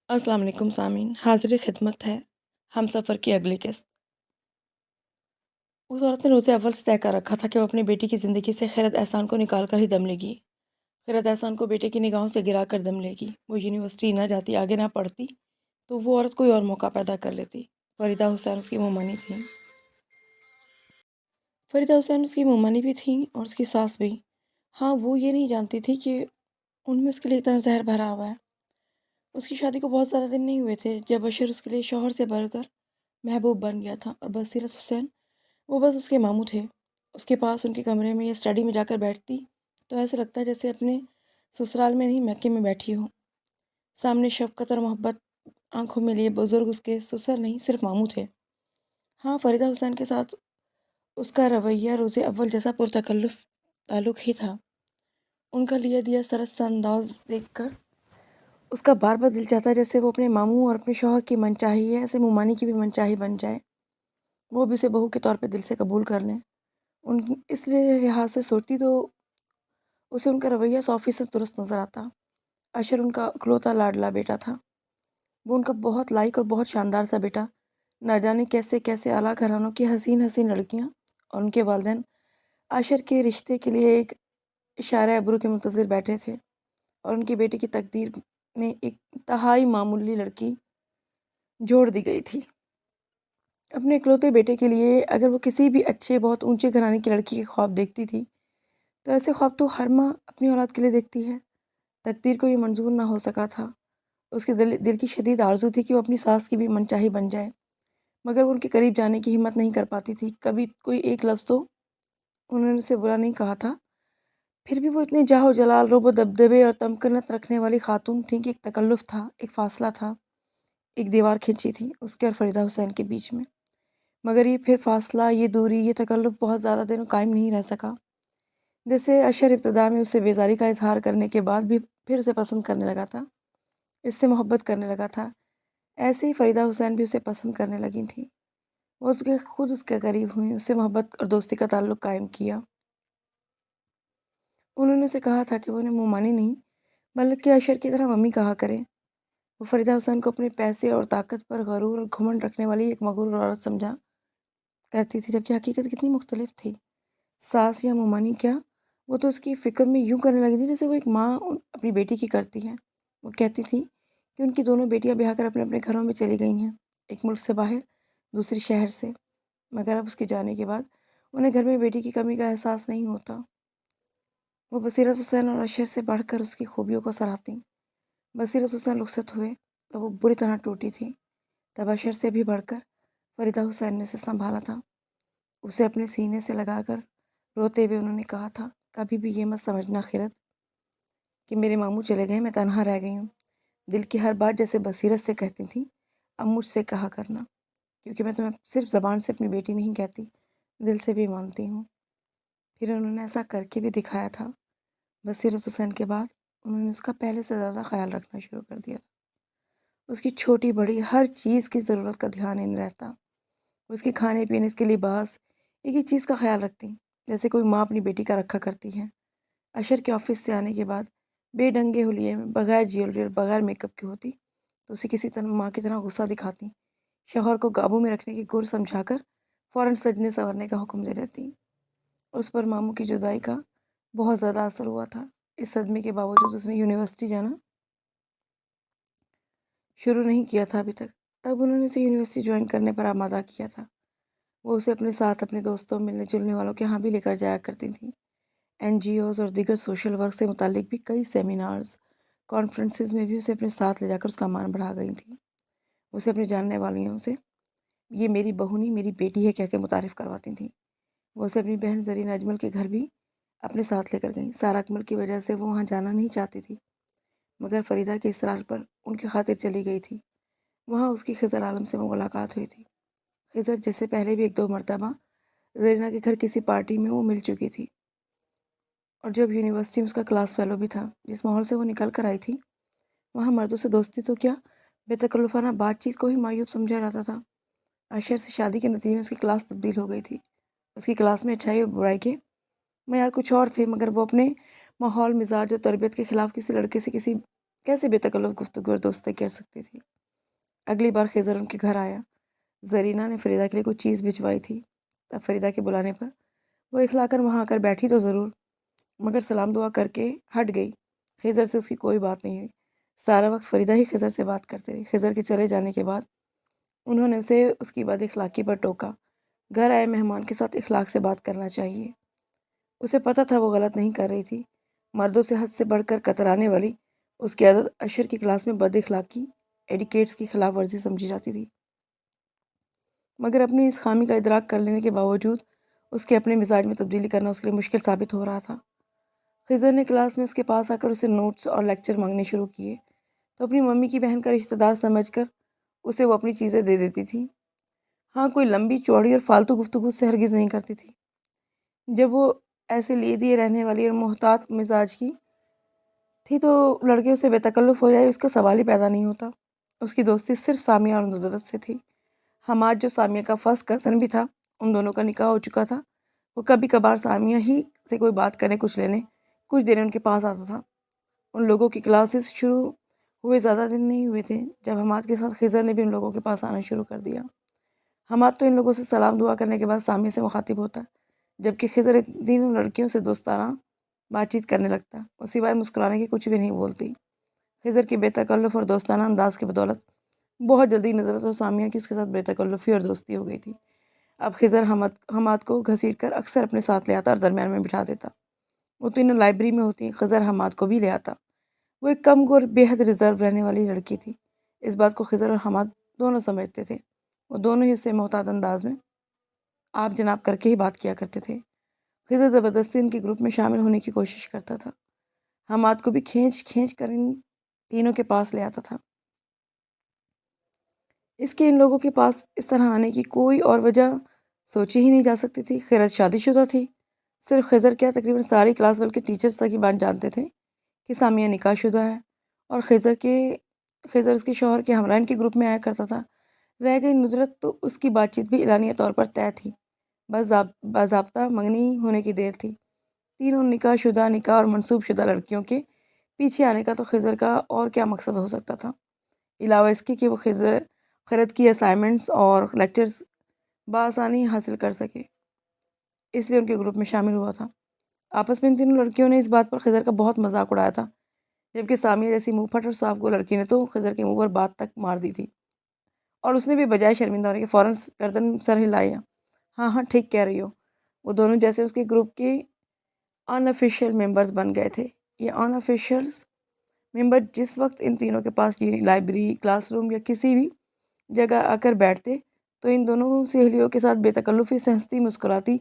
السلام علیکم سامعین، حاضر خدمت ہے ہم سفر کی اگلی قسط۔ اس عورت نے روز اول سے طے کر رکھا تھا کہ وہ اپنی بیٹی کی زندگی سے خیرت احسان کو نکال کر ہی دم لے گی۔ خیرت احسان کو بیٹے کی نگاہوں سے گرا کر دم لے گی۔ وہ یونیورسٹی نہ جاتی، آگے نہ پڑھتی تو وہ عورت کوئی اور موقع پیدا کر لیتی۔ فریدہ حسین اس کی مومنی تھیں۔ فریدہ حسین اس کی مومنی بھی تھیں اور اس کی ساس بھی۔ ہاں، وہ یہ نہیں جانتی تھی کہ ان میں اس کے لیے اتنا زہر بھرا ہوا ہے۔ اس کی شادی کو بہت زیادہ دن نہیں ہوئے تھے جب بشیر اس کے لیے شوہر سے بڑھ کر محبوب بن گیا تھا، اور بصیرت حسین وہ بس اس کے ماموں تھے۔ اس کے پاس ان کے کمرے میں یا اسٹڈی میں جا کر بیٹھتی تو ایسے لگتا ہے جیسے اپنے سسرال میں نہیں میکے میں بیٹھی ہوں۔ سامنے شفقت اور محبت آنکھوں میں لیے بزرگ اس کے سسر نہیں، صرف ماموں تھے۔ ہاں، فریدہ حسین کے ساتھ اس کا رویہ روز اول جیسا پرتکلف تعلق ہی تھا۔ ان کا لیا دیا سرس سا انداز دیکھ کر اس کا بار بار دل چاہتا جیسے وہ اپنے ماموں اور اپنے شوہر کی منچاہی ہے، ایسے مومانی کی بھی منچاہی بن جائے، وہ بھی اسے بہو کے طور پہ دل سے قبول کر لیں۔ اس لیے لحاظ سے سوچتی تو اسے ان کا رویہ 100% درست نظر آتا۔ اشر ان کا اکلوتا لاڈلا بیٹا تھا۔ وہ ان کا بہت لائق اور بہت شاندار سا بیٹا۔ نہ جانے کیسے کیسے اعلیٰ گھرانوں کی حسین حسین لڑکیاں اور ان کے والدین اشر کے رشتے کے لیے ایک اشارہ ابرو کے منتظر بیٹھے تھے، اور ان کی بیٹی کی تقدیر میں ایک انتہائی معمولی لڑکی جوڑ دی گئی تھی۔ اپنے اکلوتے بیٹے کے لیے اگر وہ کسی بھی اچھے بہت اونچے گھرانے کی لڑکی کے خواب دیکھتی تھی تو ایسے خواب تو ہر ماں اپنی اولاد کے لیے دیکھتی ہے۔ تقدیر کو یہ منظور نہ ہو سکا تھا۔ اس کے دل کی شدید آرزو تھی کہ وہ اپنی ساس کی بھی منچاہی بن جائے، مگر وہ ان کے قریب جانے کی ہمت نہیں کر پاتی تھی۔ کبھی کوئی ایک لفظ تو انہوں نے اسے برا نہیں کہا تھا، پھر بھی وہ اتنے جاہ و جلال، رعب و دبدبے اور تمکنت رکھنے والی خاتون تھیں کہ ایک تکلف تھا، ایک فاصلہ تھا، ایک دیوار کھینچی تھی اس کے اور فریدہ حسین کے بیچ میں۔ مگر یہ پھر فاصلہ، یہ دوری، یہ تکلف بہت زیادہ دن قائم نہیں رہ سکا۔ جیسے اشر ابتدا میں اسے بیزاری کا اظہار کرنے کے بعد بھی پھر اسے پسند کرنے لگا تھا، اس سے محبت کرنے لگا تھا، ایسے ہی فریدہ حسین بھی اسے پسند کرنے لگی تھیں۔ وہ خود اس کے قریب ہوئیں، اس سے محبت اور دوستی کا تعلق قائم کیا۔ انہوں نے اسے کہا تھا کہ وہ انہیں مومانی نہیں بلکہ اشر کی طرح ممی کہا کرے۔ وہ فریدہ حسین کو اپنے پیسے اور طاقت پر غرور اور گھمنڈ رکھنے والی ایک مغرور عورت سمجھا کرتی تھی، جبکہ حقیقت کتنی مختلف تھی۔ ساس یا مومانی کیا، وہ تو اس کی فکر میں یوں کرنے لگی تھی جیسے وہ ایک ماں اپنی بیٹی کی کرتی ہے۔ وہ کہتی تھی کہ ان کی دونوں بیٹیاں بیاہ کر اپنے اپنے گھروں میں چلی گئی ہیں، ایک ملک سے باہر، دوسری شہر سے، مگر اب اس کے جانے کے بعد انہیں گھر میں بیٹی کی کمی کا احساس نہیں ہوتا۔ وہ بصیرت حسین اور اشر سے بڑھ کر اس کی خوبیوں کو سراہتیں۔ بصیرت حسین رخصت ہوئے تب وہ بری طرح ٹوٹی تھی، تب اشر سے بھی بڑھ کر فریدہ حسین نے اسے سنبھالا تھا۔ اسے اپنے سینے سے لگا کر روتے ہوئے انہوں نے کہا تھا، کبھی بھی یہ مت سمجھنا خیرت کہ میرے ماموں چلے گئے، میں تنہا رہ گئی ہوں۔ دل کی ہر بات جیسے بصیرت سے کہتی تھی، اب مجھ سے کہا کرنا، کیونکہ میں تمہیں صرف زبان سے اپنی بیٹی نہیں کہتی، دل سے بھی مانتی ہوں۔ پھر انہوں نے ایسا کر کے بھی دکھایا تھا۔ بصیرت حسین کے بعد انہوں نے اس کا پہلے سے زیادہ خیال رکھنا شروع کر دیا تھا۔ اس کی چھوٹی بڑی ہر چیز کی ضرورت کا دھیان انہیں رہتا، اس کے کھانے پینے، اس کے لباس، ایک ایک چیز کا خیال رکھتی جیسے کوئی ماں اپنی بیٹی کا رکھا کرتی ہے۔ اشر کے آفس سے آنے کے بعد بے ڈنگے حلیے میں، بغیر جیولری اور بغیر میک اپ کی ہوتی تو اسے کسی طرح ماں کی طرح غصہ دکھاتی، شوہر کو قابو میں رکھنے کی گر سمجھا کر فوراً سجنے سنورنے کا حکم دے دیتی۔ اس پر ماموں کی جدائی کا بہت زیادہ اثر ہوا تھا۔ اس صدمے کے باوجود اس نے یونیورسٹی جانا شروع نہیں کیا تھا ابھی تک۔ تب انہوں نے اسے یونیورسٹی جوائن کرنے پر آمادہ کیا تھا۔ وہ اسے اپنے ساتھ اپنے دوستوں، ملنے جلنے والوں کے ہاں بھی لے کر جایا کرتی تھیں۔ NGOs اور دیگر سوشل ورک سے متعلق بھی کئی سیمینارز، کانفرنسز میں بھی اسے اپنے ساتھ لے جا کر اس کا مان بڑھا گئی تھیں۔ اسے اپنی جاننے والیوں سے یہ میری بہو نہیں، میری بیٹی ہے کہہ کے متعارف کرواتی تھیں۔ وہ اسے اپنی بہن زرین اجمل کے گھر بھی اپنے ساتھ لے کر گئیں۔ سارا اکمل کی وجہ سے وہ وہاں جانا نہیں چاہتی تھی، مگر فریدہ کے اصرار پر ان کی خاطر چلی گئی تھی۔ وہاں اس کی خضر عالم سے ملاقات ہوئی تھی۔ خضر جس سے پہلے بھی ایک دو مرتبہ زرینہ کے گھر کسی پارٹی میں وہ مل چکی تھی، اور جب یونیورسٹی میں اس کا کلاس فیلو بھی تھا۔ جس ماحول سے وہ نکل کر آئی تھی وہاں مردوں سے دوستی تو کیا، بے تکلفانہ بات چیت کو ہی معیوب سمجھا جاتا تھا۔ اشر سے شادی کے نتیجے میں اس کی کلاس تبدیل ہو گئی تھی۔ اس کی کلاس میں اچھائی اور برائی کے معیار کچھ اور تھے، مگر وہ اپنے ماحول، مزاج اور تربیت کے خلاف کسی لڑکے سے کسی کیسے بے تکلف گفتگو اور دوستی کر سکتی تھی؟ اگلی بار خضر ان کے گھر آیا، زرینہ نے فریدہ کے لیے کچھ چیز بھجوائی تھی۔ تب فریدہ کے بلانے پر وہ اخلا کر وہاں آ کر بیٹھی تو ضرور، مگر سلام دعا کر کے ہٹ گئی۔ خضر سے اس کی کوئی بات نہیں ہوئی۔ سارا وقت فریدہ ہی خضر سے بات کرتے رہی۔ خضر کے چلے جانے کے بعد انہوں نے اسے اس کی بد اخلاقی پر ٹوکا۔ گھر آئے مہمان کے ساتھ اخلاق سے بات کرنا چاہیے۔ اسے پتہ تھا وہ غلط نہیں کر رہی تھی۔ مردوں سے حد سے بڑھ کر کترانے والی اس کی عادت عشر کی کلاس میں بد اخلاقی ایڈیکیٹس کی خلاف ورزی سمجھی جاتی تھی، مگر اپنی اس خامی کا ادراک کر لینے کے باوجود اس کے اپنے مزاج میں تبدیلی کرنا اس کے لیے مشکل ثابت ہو رہا تھا۔ خضر نے کلاس میں اس کے پاس آ کر اسے نوٹس اور لیکچر مانگنے شروع کیے تو اپنی ممی کی بہن کا رشتہ دار سمجھ کر اسے وہ اپنی چیزیں دے دیتی تھی۔ ہاں، کوئی لمبی چوڑی اور فالتو گفتگو سے ہرگز نہیں کرتی تھی۔ جب وہ ایسے لیے دیے رہنے والی اور محتاط مزاج کی تھی تو لڑکے اسے بے تکلف ہو جائے اس کا سوال ہی پیدا نہیں ہوتا۔ اس کی دوستی صرف سامیہ اور ندرت سے تھی۔ حماد جو سامیہ کا فرسٹ کزن بھی تھا، ان دونوں کا نکاح ہو چکا تھا۔ وہ کبھی کبھار سامیہ ہی سے کوئی بات کرنے، کچھ لینے، کچھ دینے ان کے پاس آتا تھا۔ ان لوگوں کی کلاسز شروع ہوئے زیادہ دن نہیں ہوئے تھے جب حماد کے ساتھ خضر نے بھی ان لوگوں کے پاس آنا شروع کر دیا۔ حماد تو ان لوگوں سے سلام دعا کرنے کے بعد سامیہ سے مخاطب ہوتا، جبکہ خضر تینوں لڑکیوں سے دوستانہ بات چیت کرنے لگتا۔ وہ سوائے مسکرانے کے کچھ بھی نہیں بولتی۔ خضر کی بے تکلف اور دوستانہ انداز کی بدولت بہت جلدی ندرت اور سامیہ کی اس کے ساتھ بے تکلفی اور دوستی ہو گئی تھی۔ اب خضر حماد کو گھسیٹ کر اکثر اپنے ساتھ لے آتا اور درمیان میں بٹھا دیتا۔ وہ تینوں لائبریری میں ہوتی، خضر حماد کو بھی لے آتا۔ وہ ایک کم گو اور بے حد ریزرو رہنے والی لڑکی تھی۔ اس بات کو خضر اور حماد دونوں سمجھتے تھے۔ وہ دونوں ہی اس سے محتاط انداز میں آپ جناب کر کے ہی بات کیا کرتے تھے۔ خضر زبردستی ان کے گروپ میں شامل ہونے کی کوشش کرتا تھا۔ حماد کو بھی کھینچ کھینچ کر ان تینوں کے پاس لے آتا تھا۔ اس کے ان لوگوں کے پاس اس طرح آنے کی کوئی اور وجہ سوچی ہی نہیں جا سکتی تھی۔ خیرت شادی شدہ تھی۔ صرف خضر کیا، تقریباً ساری کلاس بلکہ ٹیچرز تک یہ بات جانتے تھے کہ سامیہ نکاح شدہ ہے، اور خضر اس کے شوہر کے ہمراہ ان کے گروپ میں آیا کرتا تھا۔ رہ گئی ندرت تو اس کی بات چیت بھی اعلانیہ طور پر طے تھی، بس باضابطہ منگنی ہونے کی دیر تھی۔ تینوں نکاح شدہ، نکاح اور منسوب شدہ لڑکیوں کے پیچھے آنے کا تو خضر کا اور کیا مقصد ہو سکتا تھا، علاوہ اس کے کہ وہ خرد کی اسائنمنٹس اور لیکچرز بآسانی حاصل کر سکے، اس لیے ان کے گروپ میں شامل ہوا تھا۔ آپس میں ان تینوں لڑکیوں نے اس بات پر خضر کا بہت مذاق اڑایا تھا، جبکہ سامیہ جیسی منہ پھٹ اور صاف گو لڑکی نے تو خضر کے منہ پر بات تک مار دی تھی، اور اس نے بھی بجائے شرمندہ ہونے کے فوراً گردن سر ہلایا۔ ہاں ہاں، ٹھیک کہہ رہی ہو۔ وہ دونوں جیسے اس کے گروپ کے ان آفیشیل ممبرز بن گئے تھے۔ یہ ان آفیشیلز ممبر جس وقت ان تینوں کے پاس لائبریری، کلاس روم یا کسی بھی جگہ آ کر بیٹھتے تو ان دونوں سہیلیوں کے ساتھ بے تکلفی سے ہنستی، مسکراتی،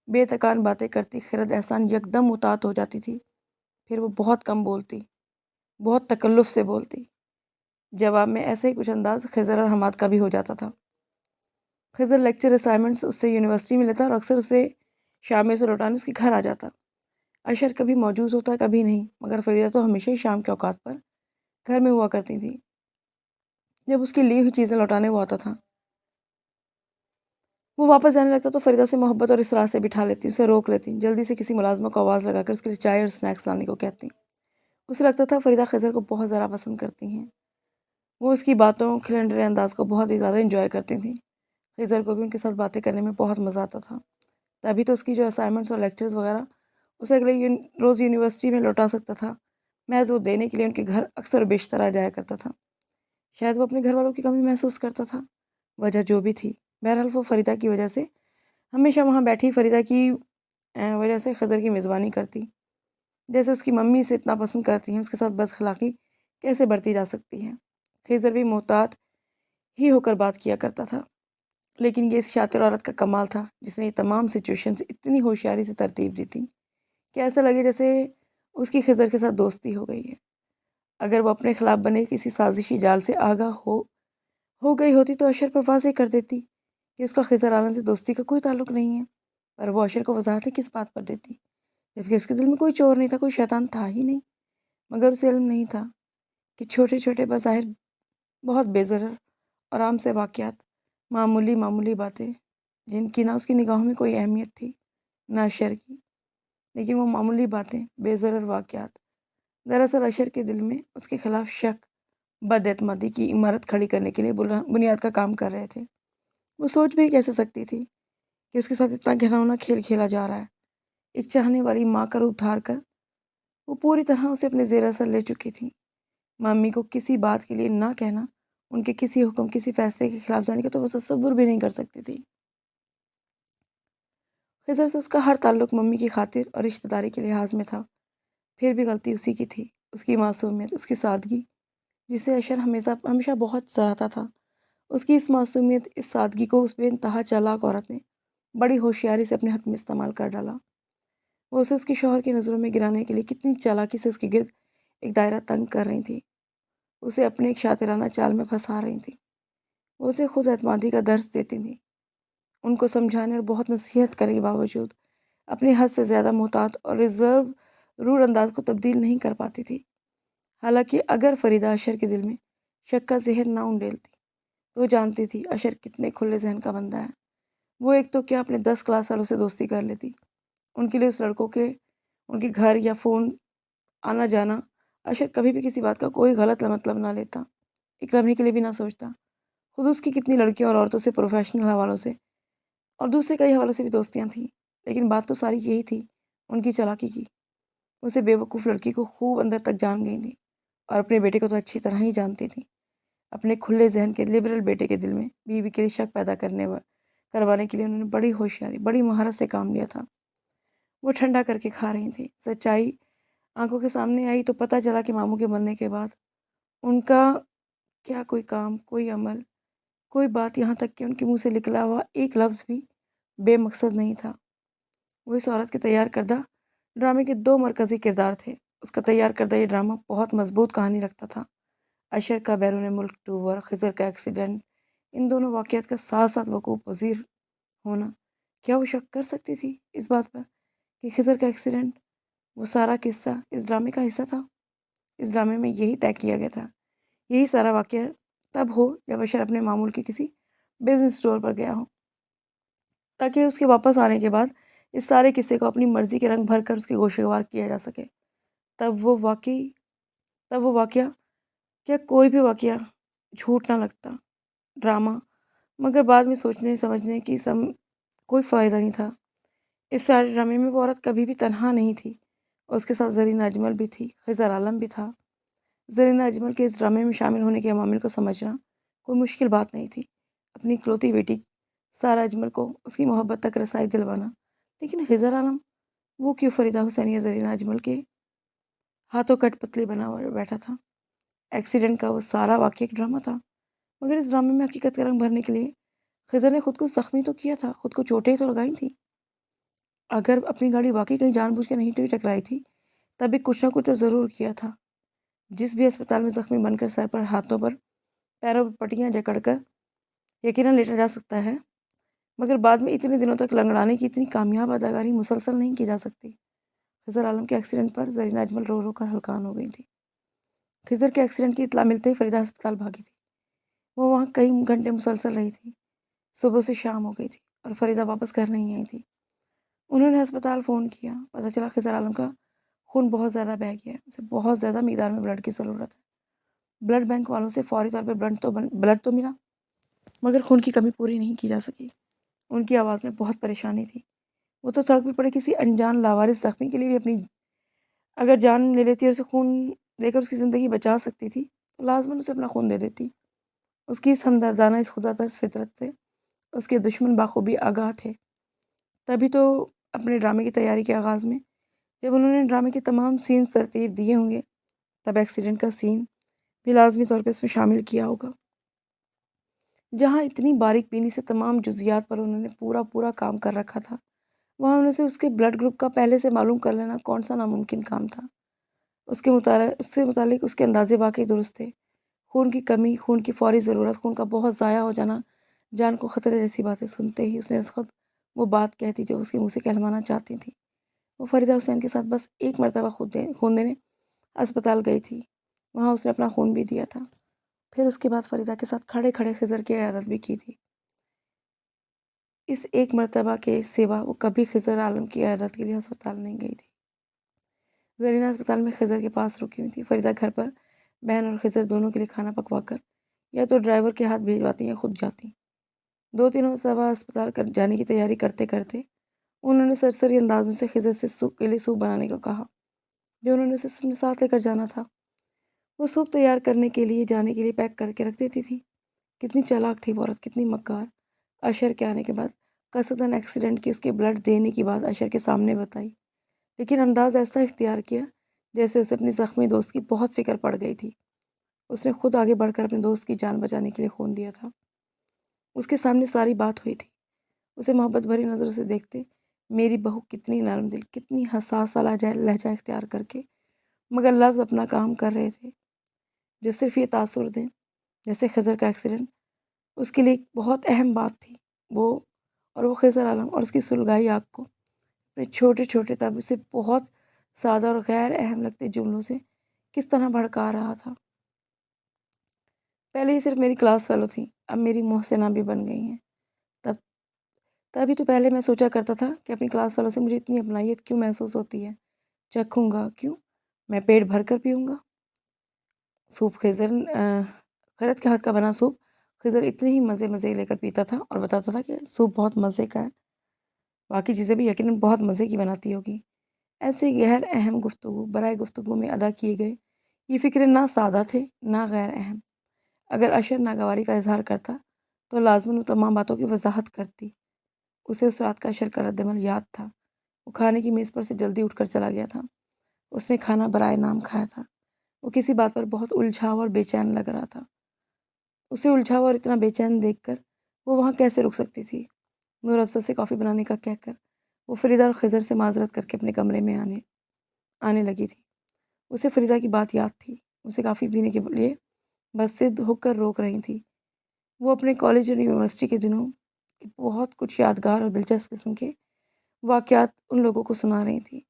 بے تکان باتیں کرتی خرد احسان یکدم مطاعت ہو جاتی تھی۔ پھر وہ بہت کم بولتی، بہت تکلف سے بولتی۔ جواب میں ایسا ہی کچھ انداز خضر اور حماد کا بھی ہو جاتا تھا۔ خضر لیکچر اسائنمنٹس اس سے یونیورسٹی میں لیتا اور اکثر اسے شام میں سے لوٹانے اس کے گھر آ جاتا۔ عشر کبھی موجود ہوتا، کبھی نہیں، مگر فریدہ تو ہمیشہ ہی شام کے اوقات پر گھر میں ہوا کرتی تھی۔ جب اس کی لی ہوئی چیزیں لوٹانے وہ آتا تھا، وہ واپس جانے لگتا تو فریدہ سے محبت اور اصرار سے بٹھا لیتی، اسے روک لیتی، جلدی سے کسی ملازمہ کو آواز لگا کر اس کے لیے چائے اور سنیکس لانے کو کہتی۔ اسے لگتا تھا فریدہ خضر کو بہت ذرا پسند کرتی ہیں۔ وہ اس کی باتوں، کھلنڈرے انداز کو بہت ہی زیادہ انجوائے کرتی تھیں۔ خضر کو بھی ان کے ساتھ باتیں کرنے میں بہت مزہ آتا تھا۔ تبھی تو اس کی جو اسائنمنٹس اور لیکچرز وغیرہ اسے اگلے روز یونیورسٹی میں لوٹا سکتا تھا، محض وہ دینے کے لیے ان کے گھر اکثر و بیشتر آ جایا کرتا تھا۔ شاید وہ اپنے گھر والوں کی کمی محسوس کرتا تھا، وجہ جو بھی تھی، بہرحال وہ فریدہ کی وجہ سے ہمیشہ وہاں بیٹھی فریدہ کی وجہ سے خضر کی میزبانی کرتی۔ جیسے اس کی ممی اسے اتنا پسند کرتی ہیں، اس کے ساتھ بد اخلاقی کیسے برتی جا سکتی ہے؟ خضر بھی محتاط ہی ہو کر بات کیا کرتا تھا، لیکن یہ اس شاطر عورت کا کمال تھا جس نے یہ تمام سچویشنز اتنی ہوشیاری سے ترتیب دی تھی کہ ایسا لگے جیسے اس کی خضر کے ساتھ دوستی ہو گئی ہے۔ اگر وہ اپنے خلاف بنے کسی سازشی جال سے آگاہ ہو گئی ہوتی تو عشر پر واضح کر دیتی کہ اس کا خضر عالم سے دوستی کا کوئی تعلق نہیں ہے، پر وہ عشر کو وضاحت کس بات پر دیتی، جبکہ اس کے دل میں کوئی چور نہیں تھا، کوئی شیطان تھا ہی نہیں، مگر اسے علم نہیں تھا کہ چھوٹے چھوٹے بظاہر بہت بے ضرر اور عام سے واقعات، معمولی باتیں جن کی نہ اس کی نگاہوں میں کوئی اہمیت تھی نہ عشر کی، لیکن وہ معمولی باتیں، بے ضرر واقعات دراصل اشر کے دل میں اس کے خلاف شک، بد اعتمادی کی عمارت کھڑی کرنے کے لیے بنیاد کا کام کر رہے تھے۔ وہ سوچ بھی کیسے سکتی تھی کہ اس کے ساتھ اتنا گھناؤنا کھیل کھیلا جا رہا ہے۔ ایک چاہنے والی ماں کا روپ دھار کر وہ پوری طرح اسے اپنے زیر اثر لے چکی تھی۔ مامی کو کسی بات کے لیے نہ کہنا، ان کے کسی حکم، کسی فیصلے کے خلاف جانے کا تو وہ تصور بھی نہیں کر سکتی تھی۔ خضر سے اس کا ہر تعلق ممی کی خاطر اور رشتہ داری کے لحاظ میں تھا، پھر بھی غلطی اسی کی تھی، اس کی معصومیت، اس کی سادگی، جسے اشر ہمیشہ بہت سراہتا تھا۔ اس کی اس معصومیت، اس سادگی کو اس بے انتہا چالاک عورت نے بڑی ہوشیاری سے اپنے حق میں استعمال کر ڈالا۔ وہ اسے اس کے شوہر کی نظروں میں گرانے کے لیے کتنی چالاکی سے اس کے گرد ایک دائرہ تنگ کر رہی تھی، اسے اپنے ایک شاطرانہ چال میں پھنسا رہی تھی۔ وہ اسے خود اعتمادی کا درس دیتی تھی، ان کو سمجھانے اور بہت نصیحت کرنے کے باوجود اپنی حد سے زیادہ محتاط اور روڈ انداز کو تبدیل نہیں کر پاتی تھی۔ حالانکہ اگر فریدہ اشر کے دل میں شک کا زہر نہ انڈیلتی تو وہ جانتی تھی اشر کتنے کھلے ذہن کا بندہ ہے۔ وہ ایک تو کیا اپنے 10 کلاس والوں سے دوستی کر لیتی، ان کے لیے اس لڑکوں کے ان کے گھر یا فون آنا جانا، اشر کبھی بھی کسی بات کا کوئی غلط مطلب نہ لیتا، ایک لمحے کے لیے بھی نہ سوچتا۔ خود اس کی کتنی لڑکیوں اور عورتوں سے، پروفیشنل حوالوں سے اور دوسرے کئی حوالوں سے بھی دوستیاں تھیں، لیکن بات تو ساری یہی تھی، ان کی چالاکی کی۔ اسے بے وقوف لڑکی کو خوب اندر تک جان گئی تھی اور اپنے بیٹے کو تو اچھی طرح ہی جانتی تھی۔ اپنے کھلے ذہن کے لبرل بیٹے کے دل میں بیوی کے لیے شک پیدا کروانے کے لیے انہوں نے بڑی ہوشیاری، بڑی مہارت سے کام لیا تھا۔ وہ ٹھنڈا کر کے کھا رہی تھی۔ سچائی آنکھوں کے سامنے آئی تو پتہ چلا کہ ماموں کے مرنے کے بعد ان کا کیا کوئی کام، کوئی عمل، کوئی بات، یہاں تک کہ ان کے منہ سے نکلا ہوا ایک لفظ بھی بے مقصد نہیں تھا۔ وہ اس عورت کے تیار کردہ ڈرامے کے 2 مرکزی کردار تھے۔ اس کا تیار کردہ یہ ڈرامہ بہت مضبوط کہانی رکھتا تھا۔ اشر کا بیرون ملک ٹور، خضر کا ایکسیڈنٹ، ان دونوں واقعات کا ساتھ ساتھ وقوع پذیر ہونا۔ کیا وہ شک کر سکتی تھی اس بات پر کہ خضر کا ایکسیڈنٹ، وہ سارا قصہ اس ڈرامے کا حصہ تھا؟ اس ڈرامے میں یہی طے کیا گیا تھا، یہی سارا واقعہ تب ہو جب اشر اپنے معمول کے کسی بزنس ٹور پر گیا ہو، تاکہ اس کے واپس آنے کے بعد اس سارے قصے کو اپنی مرضی کے رنگ بھر کر اس کے گوشگوار کیا جا سکے۔ تب وہ واقعہ کیا کوئی بھی واقعہ جھوٹ نہ لگتا، ڈرامہ، مگر بعد میں سوچنے سمجھنے کی کوئی فائدہ نہیں تھا۔ اس سارے ڈرامے میں وہ عورت کبھی بھی تنہا نہیں تھی، اس کے ساتھ زرینہ اجمل بھی تھی، خضر عالم بھی تھا۔ زرینہ اجمل کے اس ڈرامے میں شامل ہونے کے عوامل کو سمجھنا کوئی مشکل بات نہیں تھی۔ اپنی اکلوتی بیٹی سارہ اجمل کو اس کی محبت تک رسائی دلوانا، لیکن خضر عالم، وہ کیوں فریدہ حسین یا زرینہ اجمل کے ہاتھوں کٹ پتلی بنا ہوا بیٹھا تھا؟ ایکسیڈنٹ کا وہ سارا واقعہ ایک ڈرامہ تھا، مگر اس ڈرامے میں حقیقت کا رنگ بھرنے کے لیے خضر نے خود کو زخمی تو کیا تھا، خود کو چوٹیں تو لگائی تھیں۔ اگر اپنی گاڑی واقعی کہیں جان بوجھ کے نہیں ٹکرائی تھی، تبھی کچھ نہ کچھ تو ضرور کیا تھا۔ جس بھی اسپتال میں زخمی بن کر سر پر، ہاتھوں پر، پیروں پر پٹیاں جکڑ کر یقیناً لیٹا جا سکتا ہے، مگر بعد میں اتنے دنوں تک لنگڑانے کی اتنی کامیاب اداکاری مسلسل نہیں کی جا سکتی۔ خضر عالم کے ایکسیڈنٹ پر زرینہ اجمل رو رو کر ہلکان ہو گئی تھی۔ خضر کے ایکسیڈنٹ کی اطلاع ملتے ہی فریدہ ہسپتال بھاگی تھی۔ وہ وہاں کئی گھنٹے مسلسل رہی تھی، صبح سے شام ہو گئی تھی اور فریدہ واپس گھر نہیں آئی تھی۔ انہوں نے ہسپتال فون کیا، پتہ چلا خضر عالم کا خون بہت زیادہ بہہ گیا ہے، اسے بہت زیادہ مقدار میں بلڈ کی ضرورت ہے۔ بلڈ بینک والوں سے فوری طور پہ بلڈ تو ملا، مگر خون کی کمی پوری نہیں کی جا سکی۔ ان کی آواز میں بہت پریشانی تھی۔ وہ تو سڑک پہ پڑے کسی انجان لاوارث زخمی کے لیے بھی اپنی اگر جان لے لیتی اور اسے خون دے کر اس کی زندگی بچا سکتی تھی تو لازماً اسے اپنا خون دے دیتی۔ اس کی اس ہمدردانہ، اس خدا ترس فطرت سے اس کے دشمن بخوبی آگاہ تھے۔ تبھی تو اپنے ڈرامے کی تیاری کے آغاز میں جب انہوں نے ڈرامے کے تمام سینز ترتیب دیے ہوں گے، تب ایکسیڈنٹ کا سین بھی لازمی طور پہ اس میں شامل کیا ہوگا۔ جہاں اتنی باریک بینی سے تمام جزیات پر انہوں نے پورا کام کر رکھا تھا، وہاں انہیں سے اس کے بلڈ گروپ کا پہلے سے معلوم کر لینا کون سا ناممکن کام تھا۔ اس سے متعلق اس کے اندازے واقعی درست تھے۔ خون کی کمی، خون کی فوری ضرورت، خون کا بہت ضائع ہو جانا، جان کو خطرے جیسی باتیں سنتے ہی اس نے خود وہ بات کہہ دی جو اس کے منہ سے کہلوانا چاہتی تھی۔ وہ فریدہ حسین کے ساتھ بس ایک مرتبہ خون دینے اسپتال گئی تھی، وہاں اس نے اپنا خون بھی دیا تھا، پھر اس کے بعد فریدہ کے ساتھ کھڑے کھڑے خضر کی عیادت بھی کی تھی۔ اس ایک مرتبہ کے سوا وہ کبھی خضر عالم کی عیادت کے لیے ہسپتال نہیں گئی تھی۔ زرینہ اسپتال میں خضر کے پاس رکی ہوئی تھی۔ فریدہ گھر پر بہن اور خضر دونوں کے لیے کھانا پکوا کر یا تو ڈرائیور کے ہاتھ بھیجواتی یا خود جاتی۔ 2 دنوں صبح اسپتال جانے کی تیاری کرتے کرتے انہوں نے سرسری انداز میں سے خضر سے سوپ کے لیے سوپ بنانے کو کہا جو انہوں نے اسے اپنے ساتھ لے کر جانا تھا۔ وہ سوپ تیار کرنے کے لیے جانے کے لیے پیک کر کے رکھ دیتی تھی۔ کتنی چالاک تھی وہ عورت، کتنی مکار۔ اشر کے آنے کے بعد قصداً ایکسیڈنٹ کی اس کے بلڈ دینے کی بات اشر کے سامنے بتائی، لیکن انداز ایسا اختیار کیا جیسے اسے اپنی زخمی دوست کی بہت فکر پڑ گئی تھی۔ اس نے خود آگے بڑھ کر اپنے دوست کی جان بچانے کے لیے خون دیا تھا۔ اس کے سامنے ساری بات ہوئی تھی۔ اسے محبت بھری نظروں سے دیکھتے میری بہو کتنی نرم دل، کتنی حساس والا لہجہ اختیار کر کے مگر لفظ اپنا کام کر رہے تھے جو صرف یہ تاثر دیں جیسے خضر کا ایکسیڈنٹ اس کے لیے ایک بہت اہم بات تھی۔ وہ خضر عالم اور اس کی سلگائی آنکھ کو اپنے چھوٹے چھوٹے تب اسے بہت سادہ اور غیر اہم لگتے جملوں سے کس طرح بھڑکا رہا تھا۔ پہلے یہ صرف میری کلاس فیلو تھی، اب میری محسنہ بھی بن گئی ہیں۔ تبھی تو پہلے میں سوچا کرتا تھا کہ اپنی کلاس والوں سے مجھے اتنی اپنائیت کیوں محسوس ہوتی ہے۔ چکھوں گا کیوں؟ میں پیٹ بھر کر پیوں گا سوپ۔ خیرت کے ہاتھ کا بنا سوپ خضر اتنے ہی مزے لے کر پیتا تھا اور بتاتا تھا کہ سوپ بہت مزے کا ہے، باقی چیزیں بھی یقیناً بہت مزے کی بناتی ہوگی۔ ایسے غیر اہم گفتگو برائے گفتگو میں ادا کیے گئے یہ فکرے نہ سادہ تھے نہ غیر اہم۔ اگر اشر ناگواری کا اظہار کرتا تو لازماً وہ تمام باتوں کی وضاحت کرتی۔ اسے اس رات کا اشر کا رد عمل یاد تھا۔ وہ کھانے کی میز پر سے جلدی اٹھ کر چلا گیا تھا۔ اس نے کھانا برائے نام کھایا تھا۔ وہ کسی بات پر بہت الجھا اور بے چین لگ رہا تھا۔ اسے الجھا ہوا اور اتنا بے چین دیکھ کر وہ وہاں کیسے رک سکتی تھی؟ نور افزل سے کافی بنانے کا کہہ کر وہ فریدہ اور خضر سے معذرت کر کے اپنے کمرے میں آنے لگی تھی۔ اسے فریدہ کی بات یاد تھی۔ اسے کافی پینے کے لیے بس ضد ہو کر روک رہی تھی۔ وہ اپنے کالج اور یونیورسٹی کے دنوں کے بہت کچھ یادگار اور دلچسپ قسم کے واقعات ان لوگوں کو سنا رہی تھی۔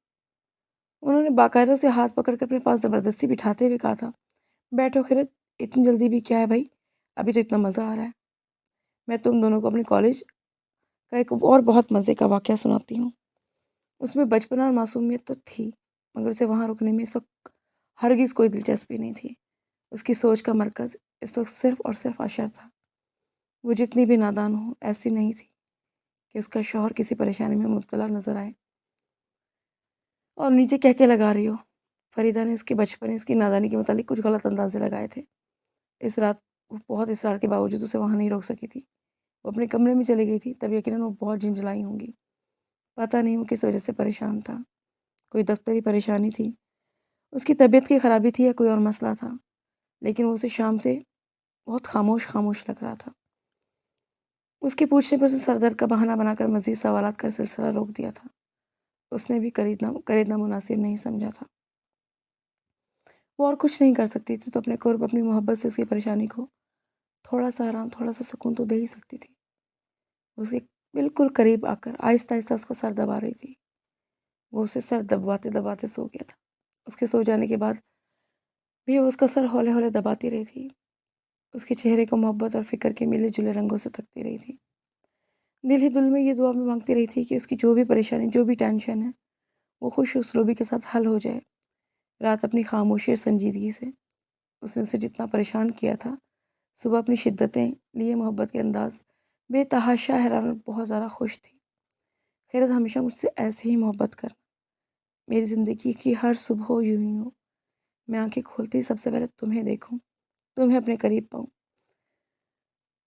انہوں نے باقاعدہ اسے ہاتھ پکڑ کر اپنے پاس زبردستی بٹھاتے ہوئے کہا تھا، بیٹھو خیرت، اتنی جلدی بھی کیا ہے بھائی، ابھی تو اتنا مزہ آ رہا ہے۔ میں تم دونوں کو اپنے کالج کا ایک اور بہت مزے کا واقعہ سناتی ہوں۔ اس میں بچپنا اور معصومیت تو تھی مگر اسے وہاں رکنے میں اس وقت ہرگز کوئی دلچسپی نہیں تھی۔ اس کی سوچ کا مرکز اس وقت صرف اور صرف اشر تھا۔ وہ جتنی بھی نادان ہو ایسی نہیں تھی کہ اس کا شوہر کسی پریشانی میں مبتلا نظر آئے اور نیچے کہہ کے لگا رہی ہو۔ فریدہ نے اس کے بچپن، اس کی نادانی کے متعلق کچھ غلط اندازے لگائے تھے۔ اس رات وہ بہت اصرار کے باوجود اسے وہاں نہیں روک سکی تھی۔ وہ اپنے کمرے میں چلی گئی تھی، تب یقیناً وہ بہت جھنجھلائی ہوں گی۔ پتہ نہیں وہ کس وجہ سے پریشان تھا، کوئی دفتری پریشانی تھی، اس کی طبیعت کی خرابی تھی یا کوئی اور مسئلہ تھا، لیکن وہ اسے شام سے بہت خاموش لگ رہا تھا۔ اس کے پوچھنے پر اسے سر درد کا بہانہ بنا کر مزید سوالات کا سلسلہ روک دیا تھا۔ اس نے بھی خریدنا مناسب نہیں سمجھا تھا۔ وہ اور کچھ نہیں کر سکتی تھی تو اپنے قرب، اپنی محبت سے اس کی پریشانی کو تھوڑا سا آرام، تھوڑا سا سکون تو دے ہی سکتی تھی۔ اس کے بالکل قریب آ کر آہستہ آہستہ اس کا سر دبا رہی تھی۔ وہ اسے سر دباتے دباتے سو گیا تھا۔ اس کے سو جانے کے بعد بھی وہ اس کا سر ہولے ہولے دباتی رہی تھی۔ اس کے چہرے کو محبت اور فکر کے ملے جلے رنگوں سے تکتی رہی تھی۔ دل ہی دل میں یہ دعا میں مانگتی رہی تھی کہ اس کی جو بھی پریشانی، جو بھی ٹینشن ہے، وہ خوش اسلوبی کے ساتھ حل ہو جائے۔ رات اپنی خاموشی اور سنجیدگی سے اس نے اسے جتنا پریشان کیا تھا، صبح اپنی شدتیں لیے محبت کے انداز بے تحاشا حیران اور بہت زیادہ خوش تھی۔ خیرت، ہمیشہ مجھ سے ایسے ہی محبت کرنا، میری زندگی کی ہر صبح یوں ہی ہو، میں آنکھیں کھولتی سب سے پہلے تمہیں دیکھوں، تمہیں اپنے قریب پاؤں۔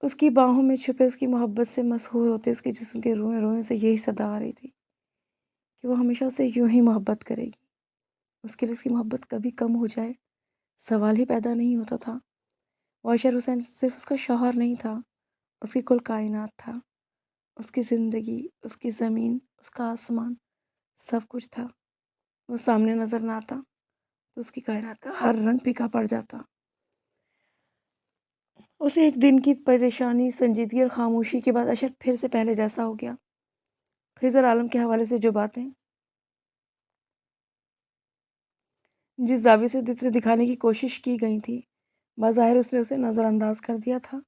اس کی باہوں میں چھپے اس کی محبت سے مسحور ہوتے اس کے جسم کے روئیں روئیں سے یہی صدا آ رہی تھی کہ وہ ہمیشہ اسے یوں ہی محبت کرے گی۔ اس کے لیے اس کی محبت کبھی کم ہو جائے سوال ہی پیدا نہیں ہوتا تھا۔ اشر حسین صرف اس کا شوہر نہیں تھا، اس کی کل کائنات تھا، اس کی زندگی، اس کی زمین، اس کا آسمان، سب کچھ تھا۔ وہ سامنے نظر نہ آتا تو اس کی کائنات کا ہر رنگ پھیکا پڑ جاتا۔ اسے ایک دن کی پریشانی، سنجیدگی اور خاموشی کے بعد اشر پھر سے پہلے جیسا ہو گیا۔ خضر عالم کے حوالے سے جو باتیں جس زاویے سے اسے دکھانے کی کوشش کی گئی تھی، بظاہر اس نے اسے نظر انداز کر دیا تھا،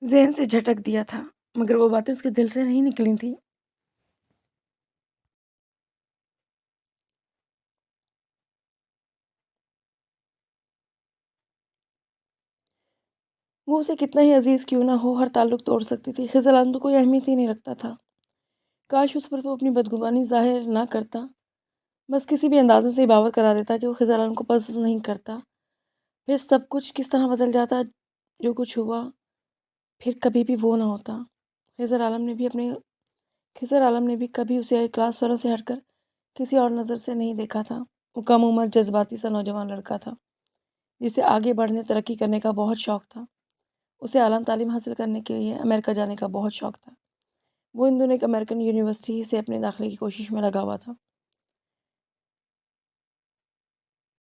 ذہن سے جھٹک دیا تھا، مگر وہ باتیں اس کے دل سے نہیں نکلی تھیں۔ وہ اسے کتنا ہی عزیز کیوں نہ ہو، ہر تعلق توڑ سکتی تھی۔ خضر عالم تو کوئی اہمیت ہی نہیں رکھتا تھا۔ کاش اس پر وہ اپنی بدگمانی ظاہر نہ کرتا، بس کسی بھی انداز میں اسے باور کرا دیتا کہ وہ خضر عالم کو پسند نہیں کرتا۔ پھر سب کچھ کس طرح بدل جاتا، جو کچھ ہوا پھر کبھی بھی وہ نہ ہوتا۔ خضر عالم نے بھی اپنے خضر عالم نے بھی کبھی اسے کلاس فیلو سے ہٹ کر کسی اور نظر سے نہیں دیکھا تھا۔ وہ کم عمر جذباتی سا نوجوان لڑکا تھا جسے آگے بڑھنے ترقی کرنے کا بہت شوق تھا۔ اسے اعلیٰ تعلیم حاصل کرنے کے لیے امریکہ جانے کا بہت شوق تھا۔ وہ ان دنوں ایک امریکن یونیورسٹی سے اپنے داخلے کی کوشش میں لگا ہوا تھا۔